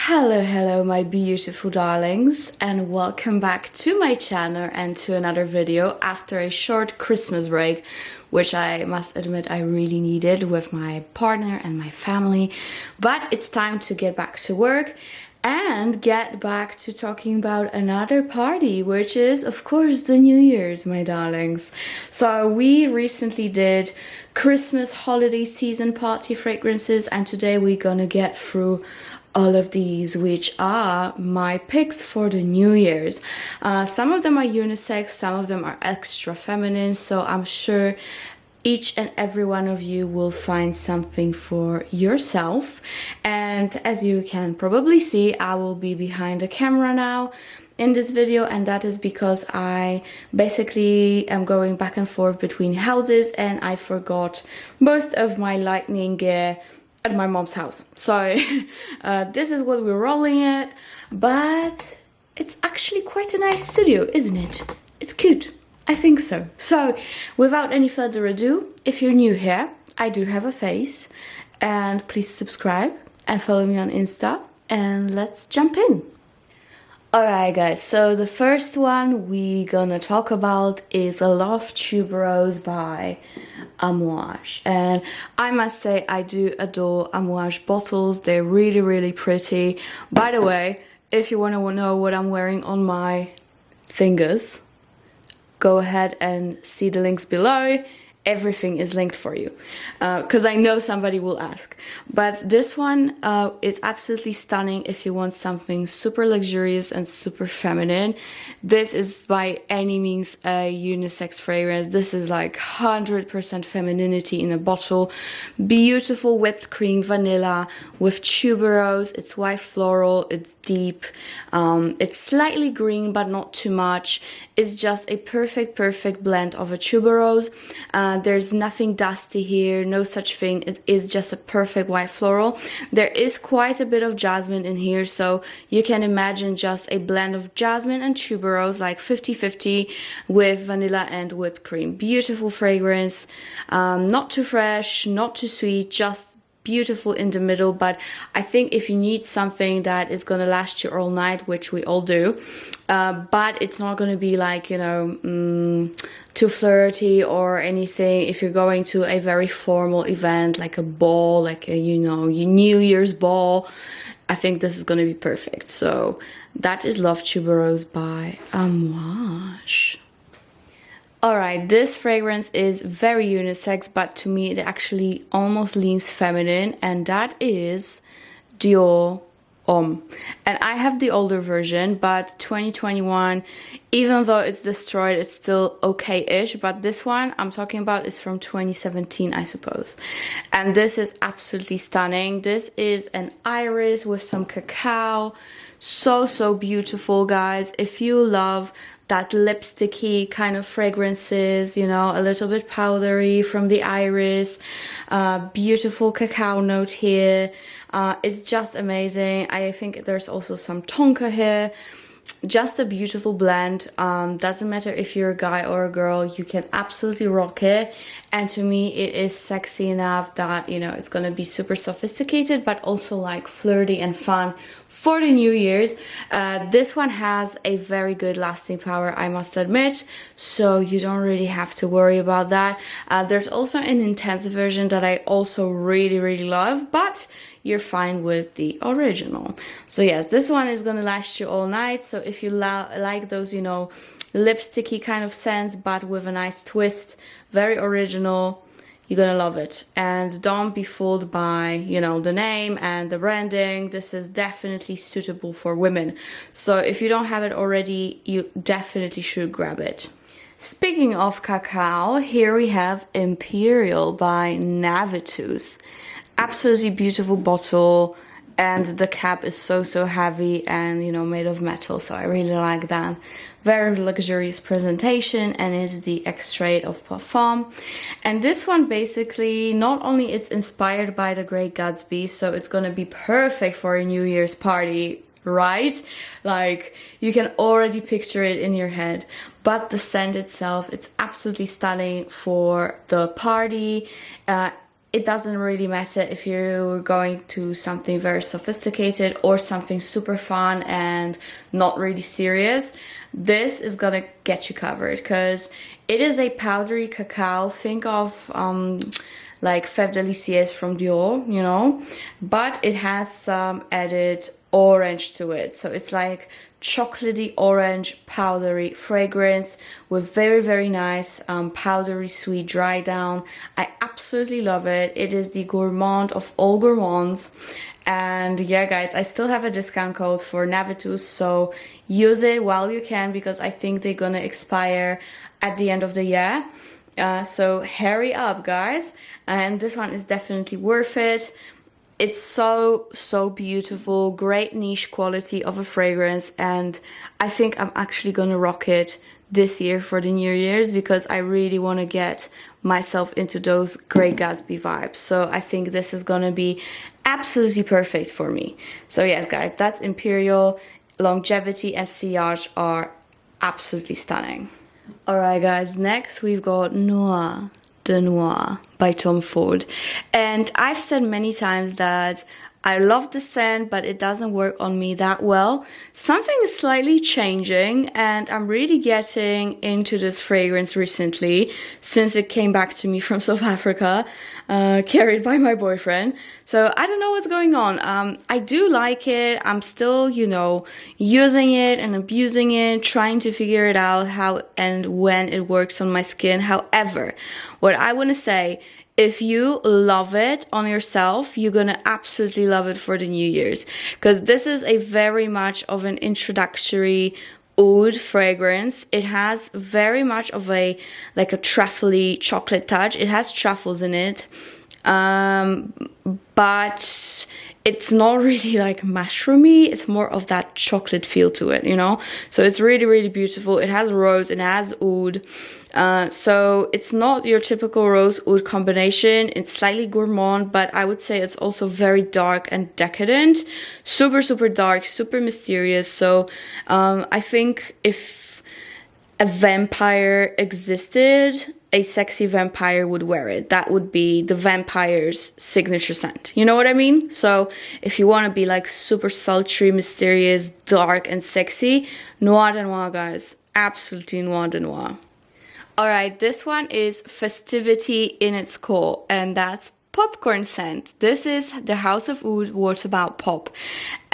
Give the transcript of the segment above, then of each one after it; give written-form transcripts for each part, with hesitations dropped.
Hello my beautiful darlings, and welcome back to my channel and to another video after a short Christmas break, which I must admit I really needed with my partner and my family. But it's time to get back to work and get back to talking about another party, which is of course the New Year's, my darlings. So we recently did Christmas holiday season party fragrances, and today we're gonna get through all of these, which are my picks for the New Year's. Some of them are unisex, some of them are extra feminine, so I'm sure each and every one of you will find something for yourself. And as you can probably see, I will be behind the camera now in this video, and that is because I basically am going back and forth between houses and I forgot most of my lighting gear at my mom's house. So this is what we're rolling it, but it's actually quite a nice studio, isn't it? It's cute. I think so. So without any further ado, if you're new here, I do have a face, and please subscribe and follow me on Insta, and let's jump in. Alright guys, so the first one we gonna talk about is a Love Tuberose by Amouage. And I must say I do adore Amouage bottles. They're really pretty. By the way, if you want to know what I'm wearing on my fingers, go ahead and see the links below. Everything is linked for you, because I know somebody will ask. But this one is absolutely stunning if you want something super luxurious and super feminine. This is by any means a unisex fragrance. This is like 100% femininity in a bottle. Beautiful whipped cream vanilla with tuberose. It's white floral, it's deep, it's slightly green but not too much. It's just a perfect blend of a tuberose. There's nothing dusty here, no such thing. It is just a perfect white floral. There is quite a bit of jasmine in here, so you can imagine just a blend of jasmine and tuberose, like 50-50 with vanilla and whipped cream. Beautiful fragrance, not too fresh, not too sweet, just beautiful in the middle. But I think if you need something that is gonna last you all night, which we all do, but it's not gonna be like, you know, too flirty or anything. If you're going to a very formal event like a ball, like a, you know, your New Year's ball, I think this is gonna be perfect. So that is Love Tuberose by Amouage. Alright, this fragrance is very unisex, but to me it actually almost leans feminine, and that is Dior Homme. And I have the older version, but 2021, even though it's destroyed, it's still okay-ish. But this one I'm talking about is from 2017, I suppose. And this is absolutely stunning. This is an iris with some cacao. So beautiful, guys. If you love that lipsticky kind of fragrances, you know, a little bit powdery from the iris, beautiful cacao note here. It's just amazing. I think there's also some tonka here. Just a beautiful blend. Doesn't matter if you're a guy or a girl, you can absolutely rock it. And to me it is sexy enough that, you know, it's gonna be super sophisticated but also like flirty and fun for the New Year's. This one has a very good lasting power, I must admit, so you don't really have to worry about that. There's also an intense version that I also really love, but you're fine with the original. So yes, this one is gonna last you all night. So if you like those, you know, lipsticky kind of scents but with a nice twist, very original, you're gonna love it. And don't be fooled by, you know, the name and the branding. This is definitely suitable for women. So if you don't have it already, you definitely should grab it. Speaking of cacao, here we have Empyreal by Navitus. Absolutely beautiful bottle, and the cap is so heavy and, you know, made of metal, so I really like that. Very luxurious presentation, and it's the extrait of Parfum. And this one basically, not only it's inspired by The Great Gatsby, so it's gonna be perfect for a New Year's party, right? Like, you can already picture it in your head. But the scent itself, it's absolutely stunning for the party. it doesn't really matter if you're going to something very sophisticated or something super fun and not really serious. This is gonna get you covered because it is a powdery cacao. Think of like Fève Délicieuse from Dior, you know, but it has some added orange to it. So it's like chocolatey orange powdery fragrance with very nice powdery sweet dry down. I absolutely love it. It is the gourmand of all gourmands. And yeah guys, I still have a discount code for Navitus, so use it while you can because I think they're gonna expire at the end of the year. So hurry up guys, and this one is definitely worth it. It's so beautiful, great niche quality of a fragrance, and I think I'm actually gonna rock it this year for the New Year's because I really want to get myself into those Great Gatsby vibes. So I think this is gonna be absolutely perfect for me. So yes guys, that's Empyreal. Longevity and sillage are absolutely stunning. Alright guys, next we've got Noir de Noir by Tom Ford. And I've said many times that I love the scent, but it doesn't work on me that well. Something is slightly changing, and I'm really getting into this fragrance recently since it came back to me from South Africa, carried by my boyfriend. So I don't know what's going on. I do like it. I'm still, you know, using it and abusing it, trying to figure it out how and when it works on my skin. However, what I want to say, if you love it on yourself, you're gonna absolutely love it for the New Year's, because this is a very much of an introductory oud fragrance. It has very much of a like a truffly chocolate touch. It has truffles in it, but it's not really like mushroomy. It's more of that chocolate feel to it, you know. So it's really beautiful. It has rose, it has oud. So it's not your typical rose oud combination. It's slightly gourmand, but I would say it's also very dark and decadent. Super dark, super mysterious. So I think if a vampire existed, a sexy vampire would wear it. That would be the vampire's signature scent. You know what I mean? So if you want to be like super sultry, mysterious, dark and sexy, Noir de Noir guys. Absolutely Noir de Noir. Alright, this one is festivity in its core, and that's popcorn scent. This is the House of Oud What About Pop.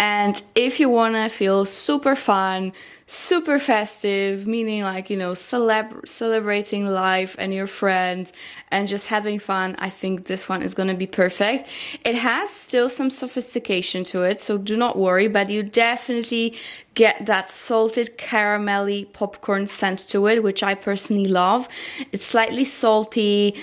And if you want to feel super fun, super festive, meaning like, you know, celebrating life and your friends and just having fun, I think this one is going to be perfect. It has still some sophistication to it, so do not worry, but you definitely get that salted caramelly popcorn scent to it, which I personally love. It's slightly salty,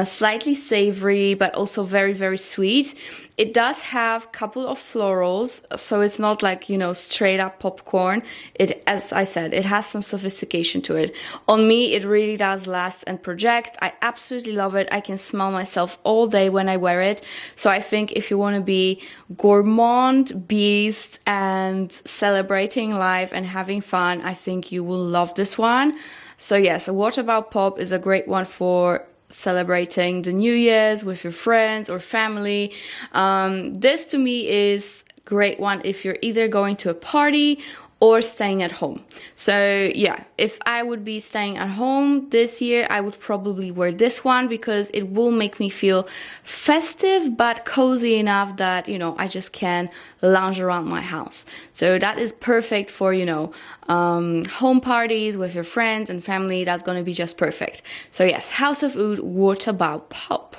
slightly savory, but also very sweet. It does have a couple of florals, so it's not like, you know, straight up popcorn. It, as I said, it has some sophistication to it. On me, it really does last and project. I absolutely love it. I can smell myself all day when I wear it. So I think if you want to be gourmand, beast, and celebrating life and having fun, I think you will love this one. So yes, What About Pop is a great one for celebrating the New Year's with your friends or family. This to me is a great one if you're either going to a party or staying at home. So yeah, if I would be staying at home this year, I would probably wear this one because it will make me feel festive but cozy enough that, you know, I just can lounge around my house. So that is perfect for, you know, home parties with your friends and family. That's gonna be just perfect. So yes, House of Oud, What About Pop?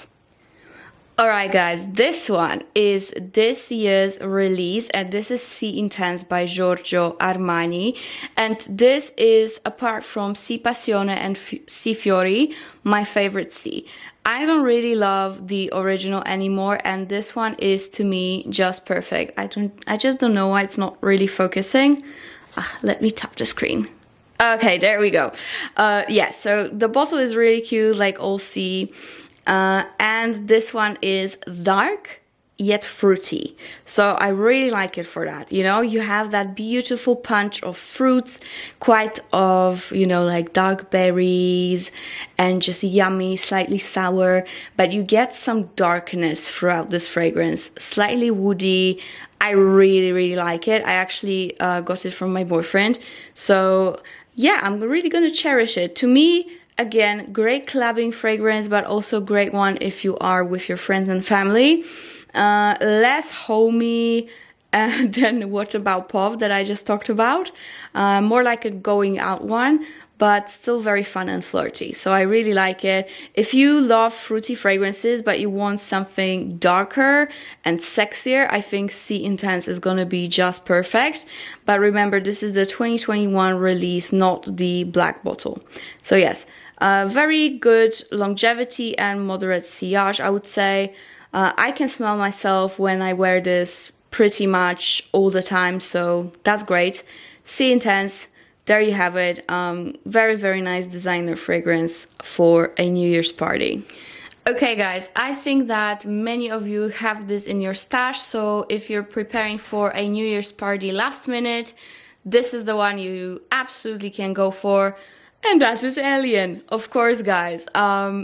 Alright guys, this one is this year's release, and this is Sea Intense by Giorgio Armani, and this is, apart from Sea Passione and Sea Fiori, my favorite sea. I don't really love the original anymore, and this one is to me just perfect. I just don't know why it's not really focusing. Let me tap the screen. Okay, there we go. Yeah, so the bottle is really cute, like all sea. And this one is dark, yet fruity. So I really like it for that. You know, you have that beautiful punch of fruits, quite of, you know, like dark berries and just yummy, slightly sour, but you get some darkness throughout this fragrance, slightly woody. I really like it. I actually got it from my boyfriend. So yeah, I'm really gonna cherish it. To me, again, great clubbing fragrance, but also great one if you are with your friends and family. Less homey than What About Pop that I just talked about. More like a going out one, but still very fun and flirty. So I really like it. If you love fruity fragrances, but you want something darker and sexier, I think Sea Intense is gonna be just perfect. But remember, this is the 2021 release, not the black bottle. So yes, very good longevity and moderate sillage, I would say. I can smell myself when I wear this pretty much all the time, so that's great. Sea Intense, there you have it. Very nice designer fragrance for a New Year's party. Okay guys, I think that many of you have this in your stash, so if you're preparing for a New Year's party last minute, this is the one you absolutely can go for. And that is Alien, of course, guys.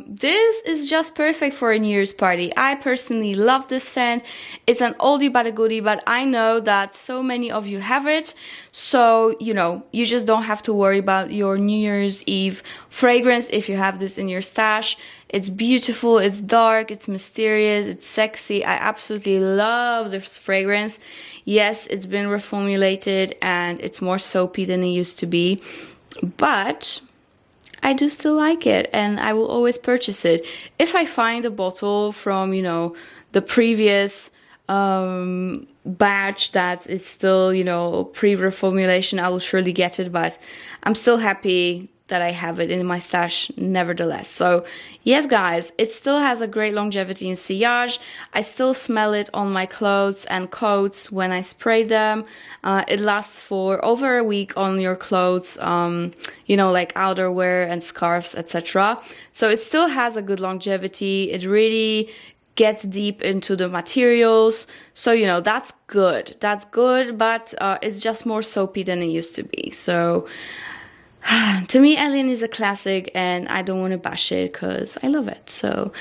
This is just perfect for a New Year's party. I personally love this scent. It's an oldie but a goodie, but I know that so many of you have it. So, you know, you just don't have to worry about your New Year's Eve fragrance if you have this in your stash. It's beautiful, it's dark, it's mysterious, it's sexy. I absolutely love this fragrance. Yes, it's been reformulated and it's more soapy than it used to be, but I do still like it and I will always purchase it. If I find a bottle from, you know, the previous batch that is still, you know, pre-reformulation, I will surely get it, but I'm still happy that I have it in my stash nevertheless. So yes guys, it still has a great longevity in sillage. I still smell it on my clothes and coats when I spray them. It lasts for over a week on your clothes, you know, like outerwear and scarves, etc. So it still has a good longevity. It really gets deep into the materials, so you know, that's good, but it's just more soapy than it used to be. So to me, Alien is a classic and I don't want to bash it because I love it. So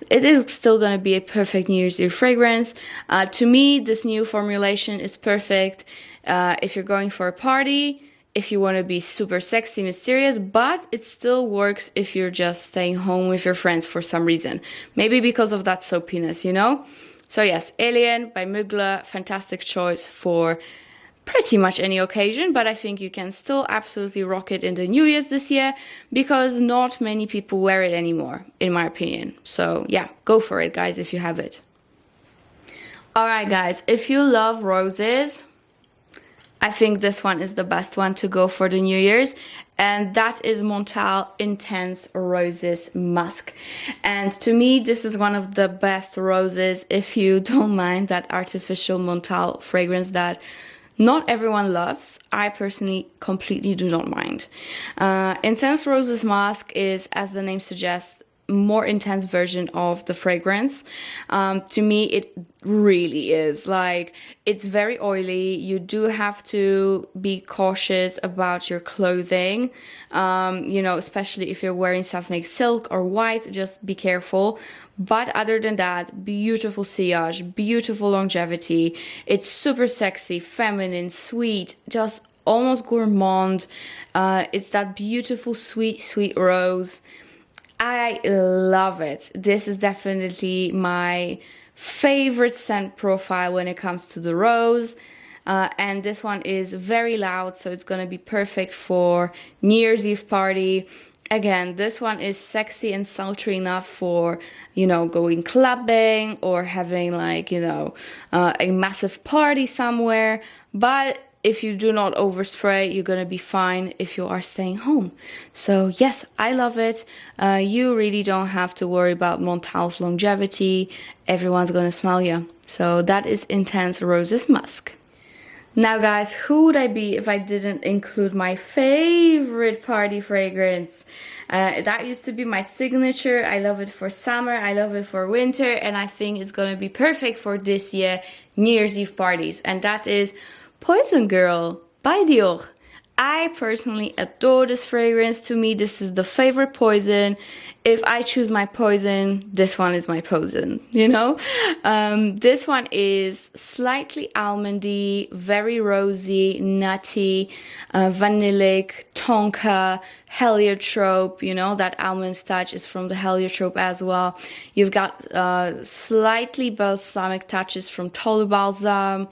it is still going to be a perfect New Year's Eve fragrance. To me, this new formulation is perfect if you're going for a party, if you want to be super sexy, mysterious, but it still works if you're just staying home with your friends for some reason. Maybe because of that soapiness, you know? So yes, Alien by Mugler, fantastic choice for pretty much any occasion, but I think you can still absolutely rock it in the New Year's this year because not many people wear it anymore, in my opinion. So yeah, go for it, guys, if you have it. Alright guys, if you love roses, I think this one is the best one to go for the New Year's, and that is Montale Intense Roses Musk. And to me, this is one of the best roses, if you don't mind that artificial Montale fragrance that not everyone loves. I personally completely do not mind. Intense Roses Musk is, as the name suggests, more intense version of the fragrance. To me, it really is. Like, it's very oily. You do have to be cautious about your clothing, you know, especially if you're wearing something like silk or white, just be careful. But other than that, beautiful sillage, beautiful longevity. It's super sexy, feminine, sweet, just almost gourmand. It's that beautiful, sweet rose. I love it. This is definitely my favorite scent profile when it comes to the rose. And this one is very loud, so it's gonna be perfect for New Year's Eve party. Again, this one is sexy and sultry enough for, you know, going clubbing or having, like, you know, a massive party somewhere. But if you do not overspray, you're gonna be fine if you are staying home. So yes, I love it. You really don't have to worry about Montale's longevity. Everyone's gonna smell you. So that is Intense Roses Musk. Now guys, who would I be if I didn't include my favorite party fragrance? That used to be my signature. I love it for summer, I love it for winter, and I think it's gonna be perfect for this year New Year's Eve parties. And that is Poison Girl by Dior. I personally adore this fragrance. To me, this is the favorite poison. If I choose my poison, this one is my poison, you know? This one is slightly almondy, very rosy, nutty, vanillic, tonka, heliotrope, you know, that almond touch is from the heliotrope as well. You've got slightly balsamic touches from Tolu Balsam.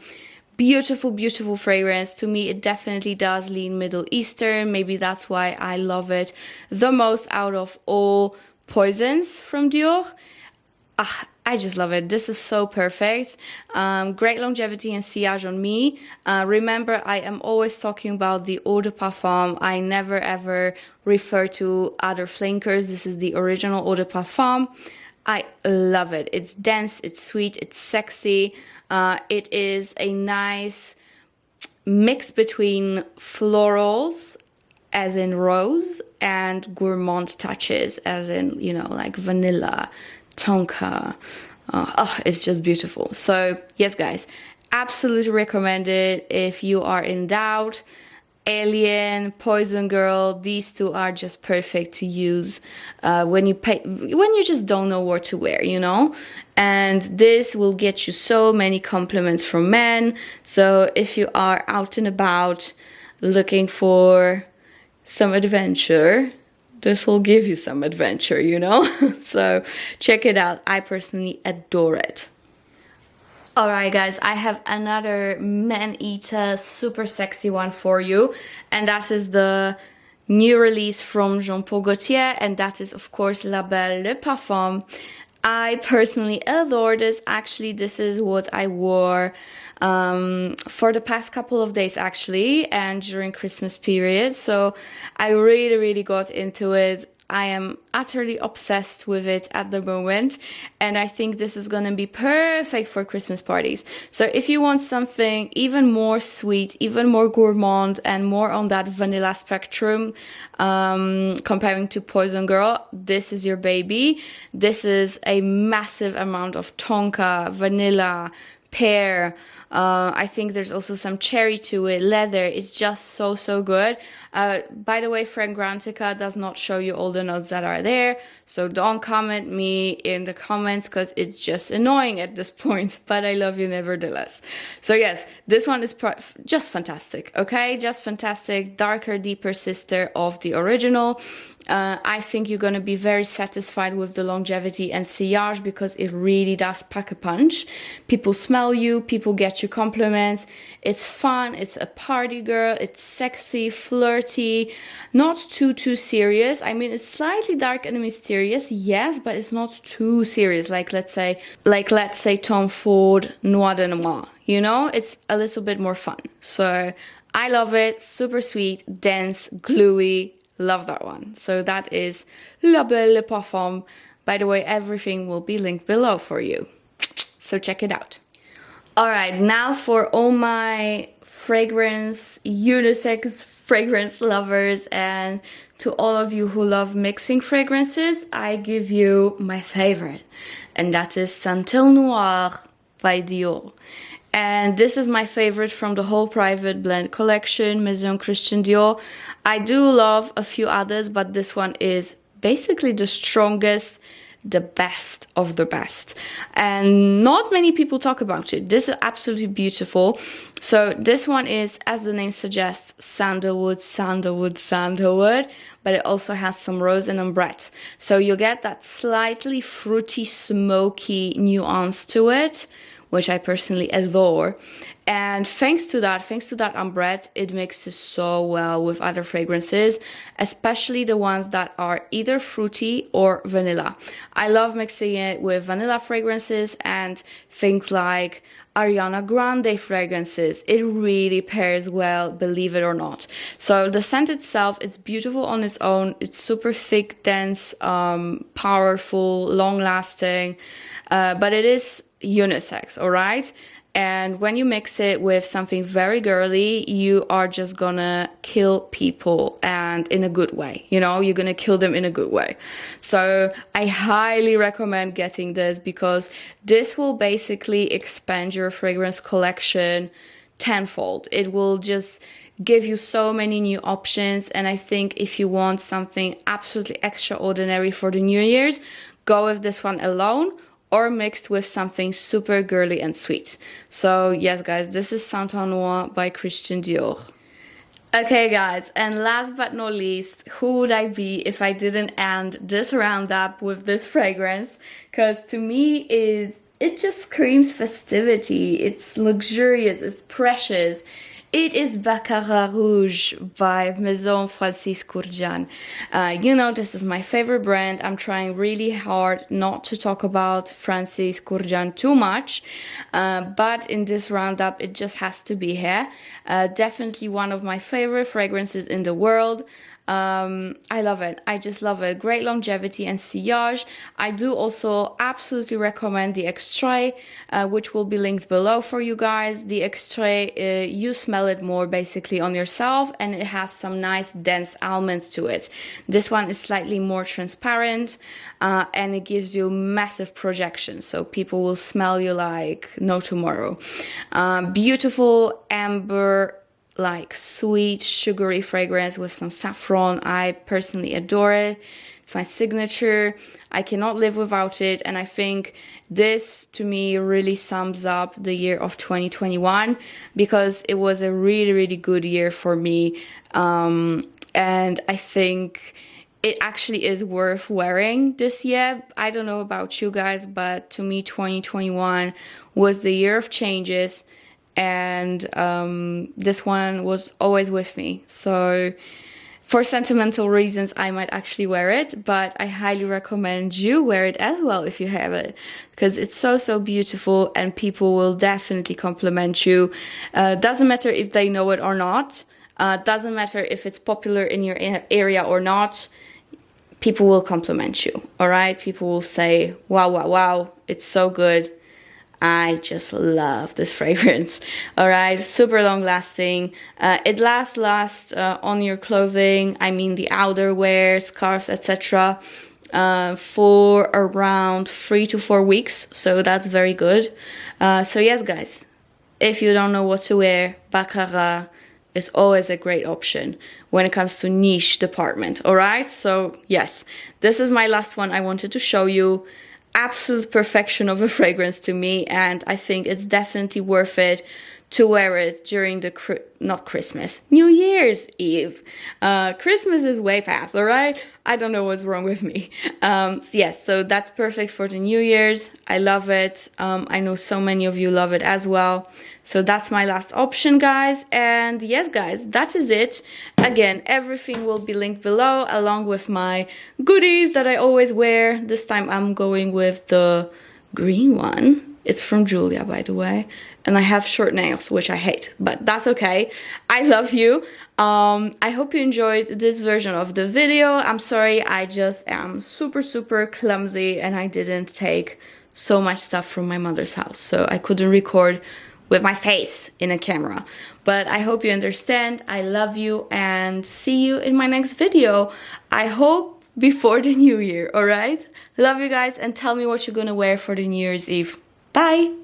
Beautiful, beautiful fragrance. To me, it definitely does lean Middle Eastern. Maybe that's why I love it the most out of all poisons from Dior. I just love it. This is so perfect. Great longevity and sillage on me. Remember, I am always talking about the eau de parfum. I never ever refer to other flankers. This is the original eau de parfum. I love it. It's dense, it's sweet, it's sexy. It is a nice mix between florals, as in rose, and gourmand touches, as in, you know, like vanilla, tonka. It's just beautiful. So, yes, guys, absolutely recommend it if you are in doubt. Alien, Poison Girl, these two are just perfect to use when you just don't know what to wear, you know? And this will get you so many compliments from men. So if you are out and about looking for some adventure, this will give you some adventure, you know? So check it out. I personally adore it. Alright guys, I have another man-eater super sexy one for you, and that is the new release from Jean Paul Gaultier, and that is of course La Belle Le Parfum. I personally adore this. Actually, this is what I wore for the past couple of days actually, and during Christmas period, so I really got into it. I am utterly obsessed with it at the moment, and I think this is gonna be perfect for Christmas parties. So if you want something even more sweet, even more gourmand, and more on that vanilla spectrum, comparing to Poison Girl, this is your baby. This is a massive amount of tonka, vanilla, pear. I think there's also some cherry to it, leather. It's just so good. By the way, Fragrantica does not show you all the notes that are there, so don't comment me in the comments because it's just annoying at this point, but I love you nevertheless. So yes, this one is just fantastic, okay? Just fantastic, darker, deeper sister of the original. I think you're going to be very satisfied with the longevity and sillage because it really does pack a punch. People smell you, people get you compliments. It's fun, it's a party girl, it's sexy, flirty, not too serious. I mean, it's slightly dark and mysterious, yes, but it's not too serious. Like let's say Tom Ford Noir de Noir, you know? It's a little bit more fun. So I love it, super sweet, dense, gluey. Love that one. So that is La Belle Le Parfum. By the way, everything will be linked below for you. So check it out. Alright, now for all my fragrance, unisex fragrance lovers, and to all of you who love mixing fragrances, I give you my favorite. And that is Santal Noir by Dior. And this is my favorite from the whole private blend collection, Maison Christian Dior. I do love a few others, but this one is basically the strongest, the best of the best. And not many people talk about it. This is absolutely beautiful. So this one is, as the name suggests, sandalwood, but it also has some rose and ambrette. So you get that slightly fruity, smoky nuance to it, which I personally adore. And thanks to that ambrette, it mixes so well with other fragrances, especially the ones that are either fruity or vanilla. I love mixing it with vanilla fragrances and things like Ariana Grande fragrances. It really pairs well, believe it or not. So the scent itself is beautiful on its own. It's super thick, dense, powerful, long lasting, but it is unisex, all right? And when you mix it with something very girly, you are just gonna kill people, and in a good way, you know, you're gonna kill them in a good way. So I highly recommend getting this, because this will basically expand your fragrance collection tenfold. It will just give you so many new options. And I think if you want something absolutely extraordinary for the New Year's, go with this one alone or mixed with something super girly and sweet. So yes guys, this is Santal Noir by Christian Dior. Okay guys, and last but not least, who would I be if I didn't end this roundup with this fragrance? Because to me it just screams festivity. It's luxurious, it's precious. It is Baccarat Rouge by Maison Kurkdjian. You know, this is my favorite brand. I'm trying really hard not to talk about Kurkdjian too much, but in this roundup, it just has to be here. Definitely one of my favorite fragrances in the world. I love it. I just love it. Great longevity and sillage. I do also absolutely recommend the extrait, which will be linked below for you guys. The extrait, you smell it more basically on yourself, and it has some nice dense almonds to it. This one is slightly more transparent, and it gives you massive projection, so people will smell you like no tomorrow. Beautiful amber, like sweet sugary fragrance with some saffron. I personally adore it. It's my signature. I cannot live without it, and I think this to me really sums up the year of 2021, because it was a really good year for me, and I think it actually is worth wearing this year. I don't know about you guys, but to me 2021 was the year of changes, and this one was always with me. So for sentimental reasons, I might actually wear it, but I highly recommend you wear it as well if you have it, because it's so beautiful, and people will definitely compliment you. Doesn't matter if they know it or not. Doesn't matter if it's popular in your area or not. People will compliment you, all right? People will say, wow, it's so good. I just love this fragrance. All right, super long lasting. It lasts on your clothing, I mean the outerwear, scarves, etc. For around 3 to 4 weeks, so that's very good. So yes guys, if you don't know what to wear, Baccarat is always a great option when it comes to niche department. All right, so yes, this is my last one I wanted to show you. Absolute perfection of a fragrance to me, and I think it's definitely worth it to wear it during the not Christmas, New Year's Eve. Christmas is way past, all right? I don't know what's wrong with me. Yes, so that's perfect for the New Year's. I love it. I know so many of you love it as well. So that's my last option, guys. And yes, guys, that is it. Again, everything will be linked below, along with my goodies that I always wear. This time I'm going with the green one. It's from Jeulia, by the way. And I have short nails, which I hate, but that's okay. I love you. I hope you enjoyed this version of the video. I'm sorry, I just am super clumsy, and I didn't take so much stuff from my mother's house, so I couldn't record with my face in a camera. But I hope you understand. I love you, and see you in my next video. I hope before the new year, all right? Love you guys, and tell me what you're gonna wear for the New Year's Eve. Bye!